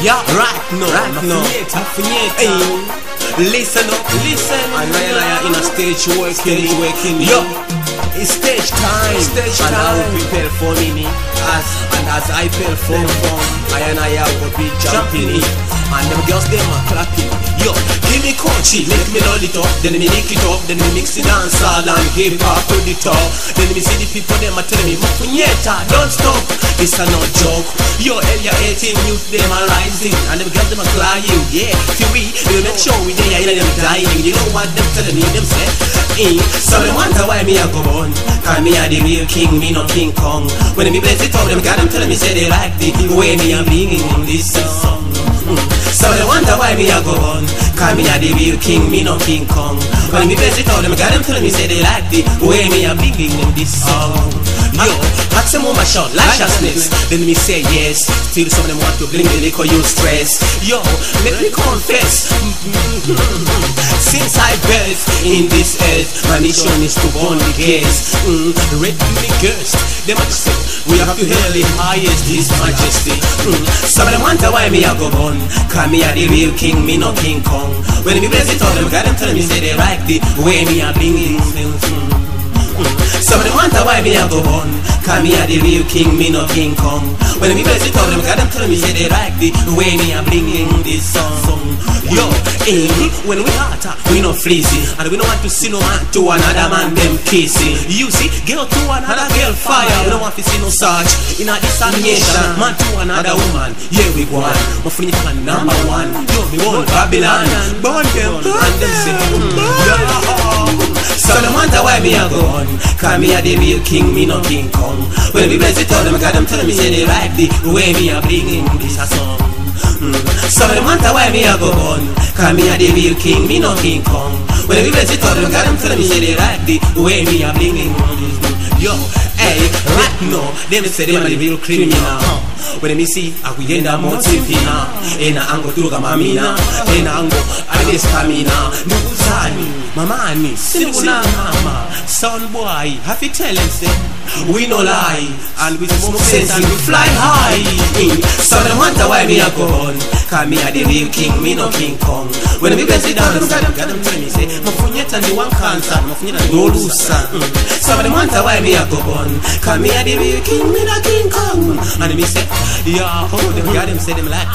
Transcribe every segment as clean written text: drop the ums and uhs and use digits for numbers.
Yeah, right now, Mafunyeta. Listen up, and I in a stage working. Yo, it's stage time, and I will be performing it. As I perform, I will be jumping it, and them girls them are clapping. Yo, give me country, make me load it up, then me lick it up, then me mix it dancehall and hip hop to the top. Then me see the people them are telling me, Mafunyeta, don't stop. This a no joke. Yo, area 18 youth them are rising, and them girls them are flying. Yeah, till we make sure we there, and them dying. You know what them telling me? Them say, so they wonder why me a go on. Cause me a the real king, me no King Kong. When me bless it up, them got them telling me say they like the way me a bringing in this song. So they wonder why me a go on. Cause me a the real king, me no King Kong. When me bless it all, them got them telling me say they like the way me a bringing in this song. Yo, ask them on my shot, licentiousness. Then me say yes. Still some of them want to bring the liquor, you stress. Yo, let me confess. Since I birthed in this earth, my mission is to burn the gas. Red me cursed. Them a say we have to hail the highest His Majesty. Some of them wonder why me a go on. Cause me a the real king, me no King Kong. When me bless it all, them got them telling me say they like the way me a bringing. Some of them wonder why me a go on. Cause me a the real king, me no King Kong. When me bless it all, them got them telling me say they like the way me a bringing this song. Yo, when we hotter, we no freezy, and we don't want to see no man to another man them kissing. You see, girl to another girl fire. We don't want to see no such in a dissemination. Man to another woman, yeah we go on. Mafunyeta number one. Yo, me want Babylon, burn them, and them say, so them wonder why me a go on. Cause me a the real king, me no King Kong. When we bless it all, them got them telling me say they like the way me a bringing this a song. So them wonder why me a go on. Cause me a the real king, me no King Kong. When we bless it all, them got them telling me say they like the way me a bringing this. Yo, hey, right now, them say them a the real criminal. When me see a we end a motivina, ena ango turuga mamina, ena ango ades kamina, nuzani, mamani, sinuna mama, son boy, have to tell him say, we no lie, and we smoke sense and we fly high. So them wonder why me a go on. Cause me a the real king, me no King Kong. When me bless it down, them got them tell me say, Mafunyeta the one cancer, Mafunyeta no loser. So them wonder why me a go on. Cause me a the real king, me no King Kong. And me say, yeah, them got them say them like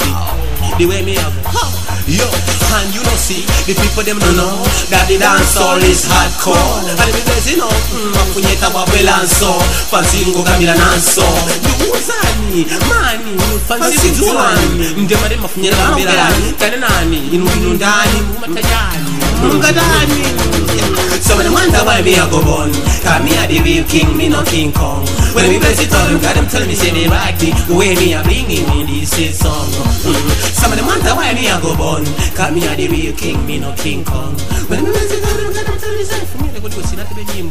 the way me a go. Yo, and you know see, the people them don't know that the dancehall is hardcore. And me say, you know, Mafunyeta Babylon so, fancy go Camila Nanso. Uzani, mani, fancy Zuani, ndema dem Mafunyeta Babylon, kanani, inundani, mumatajani, mungadani. So when I wonder why me a go on. Cause me a the real king, me no King Kong. When we bless it all, them got them telling me say they like the way me a bringing me this song. Some of them wonder why me a go on. Cause me a the real king, me no King Kong. When we bless it all, them got them telling me say, for me they go do Nyimbo,